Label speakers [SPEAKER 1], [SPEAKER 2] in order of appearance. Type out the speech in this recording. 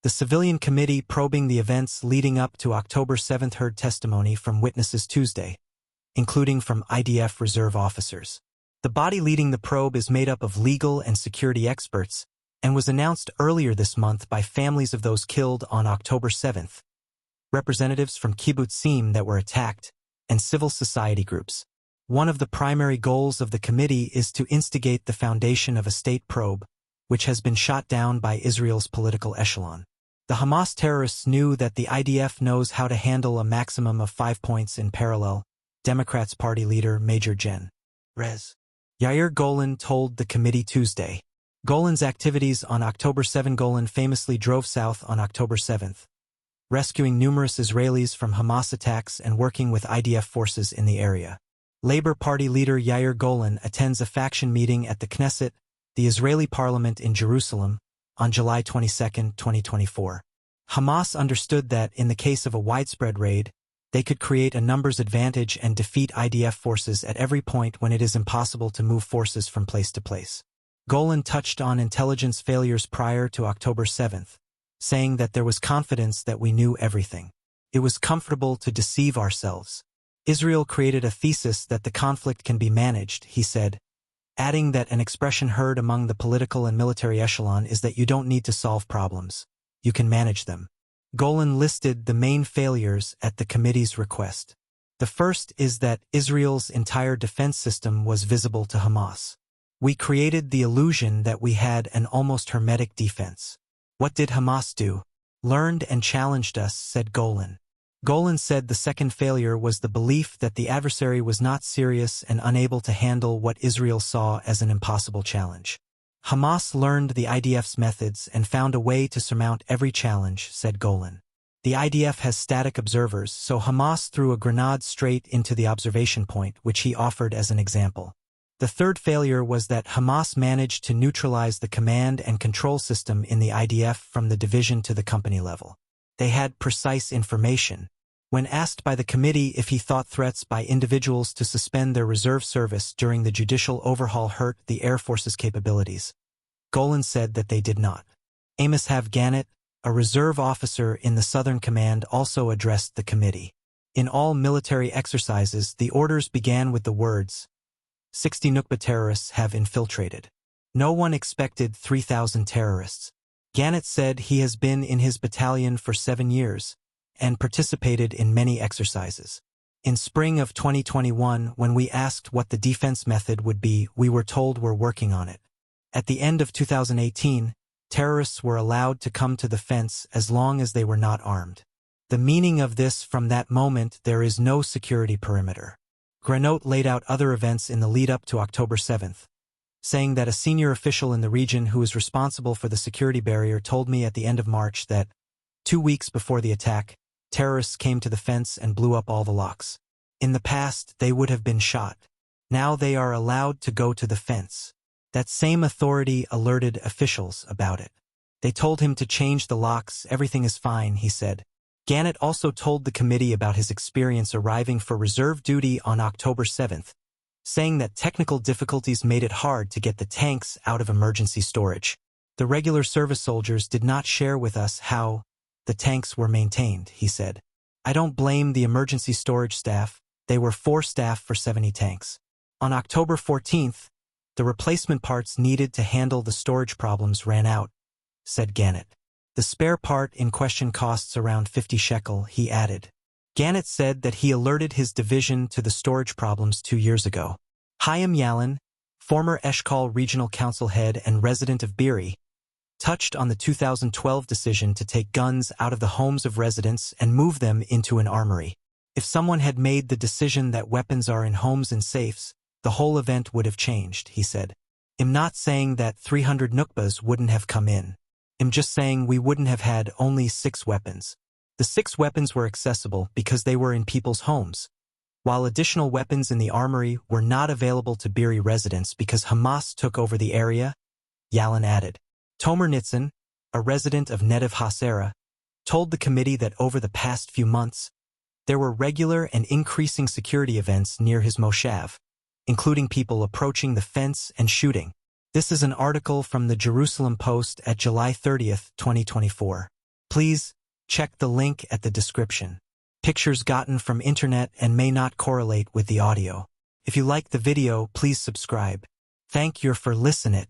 [SPEAKER 1] The civilian committee probing the events leading up to October 7 heard testimony from witnesses Tuesday, including from IDF reserve officers. The body leading the probe is made up of legal and security experts and was announced earlier this month by families of those killed on October 7, representatives from kibbutzim that were attacked, and civil society groups. One of the primary goals of the committee is to instigate the foundation of a state probe, which has been shot down by Israel's political echelon. The Hamas terrorists knew that the IDF knows how to handle a maximum of 5 points in parallel, Democrats' party leader Major Gen. Res. Yair Golan told the committee Tuesday. Golan's activities on October 7. Golan famously drove south on October 7, rescuing numerous Israelis from Hamas attacks and working with IDF forces in the area. Labour Party leader Yair Golan attends a faction meeting at the Knesset, the Israeli parliament in Jerusalem, on July 22, 2024. Hamas understood that, in the case of a widespread raid, they could create a numbers advantage and defeat IDF forces at every point when it is impossible to move forces from place to place. Golan touched on intelligence failures prior to October 7, saying that there was confidence that we knew everything. It was comfortable to deceive ourselves. Israel created a thesis that the conflict can be managed, he said, adding that an expression heard among the political and military echelon is that you don't need to solve problems. You can manage them. Golan listed the main failures at the committee's request. The first is that Israel's entire defense system was visible to Hamas. We created the illusion that we had an almost hermetic defense. What did Hamas do? Learned and challenged us, said Golan. Golan said the second failure was the belief that the adversary was not serious and unable to handle what Israel saw as an impossible challenge. Hamas learned the IDF's methods and found a way to surmount every challenge, said Golan. The IDF has static observers, so Hamas threw a grenade straight into the observation point, which he offered as an example. The third failure was that Hamas managed to neutralize the command and control system in the IDF from the division to the company level. They had precise information. When asked by the committee if he thought threats by individuals to suspend their reserve service during the judicial overhaul hurt the Air Force's capabilities, Golan said that they did not. Amos Gannett, a reserve officer in the Southern Command, also addressed the committee. In all military exercises, the orders began with the words, 60 Nukba terrorists have infiltrated. No one expected 3,000 terrorists. Gannett said he has been in his battalion for 7 years and participated in many exercises. In spring of 2021, when we asked what the defense method would be, we were told we're working on it. At the end of 2018, terrorists were allowed to come to the fence as long as they were not armed. The meaning of this: from that moment, there is no security perimeter. Granote laid out other events in the lead-up to October 7, saying that a senior official in the region who is responsible for the security barrier told me at the end of March that, 2 weeks before the attack, terrorists came to the fence and blew up all the locks. In the past, they would have been shot. Now they are allowed to go to the fence. That same authority alerted officials about it. They told him to change the locks. Everything is fine, he said. Gannett also told the committee about his experience arriving for reserve duty on October 7, saying that technical difficulties made it hard to get the tanks out of emergency storage. The regular service soldiers did not share with us how the tanks were maintained, he said. I don't blame the emergency storage staff. They were 4 staff for 70 tanks. On October 14, the replacement parts needed to handle the storage problems ran out, said Gannett. The spare part in question costs around 50 shekel, he added. Gannett said that he alerted his division to the storage problems 2 years ago. Chaim Yalin, former Eshkol Regional Council head and resident of Beery, touched on the 2012 decision to take guns out of the homes of residents and move them into an armory. If someone had made the decision that weapons are in homes and safes, the whole event would have changed, he said. I'm not saying that 300 Nukbas wouldn't have come in. I'm just saying we wouldn't have had only 6 weapons. The 6 weapons were accessible because they were in people's homes, while additional weapons in the armory were not available to Beery residents because Hamas took over the area, Yalin added. Tomer Nitzan, a resident of Netiv Hasera, told the committee that over the past few months, there were regular and increasing security events near his moshav, including people approaching the fence and shooting. This is an article from the Jerusalem Post at July 30, 2024. Please check the link at the description. Pictures gotten from internet and may not correlate with the audio. If you like the video, please subscribe. Thank you for listening.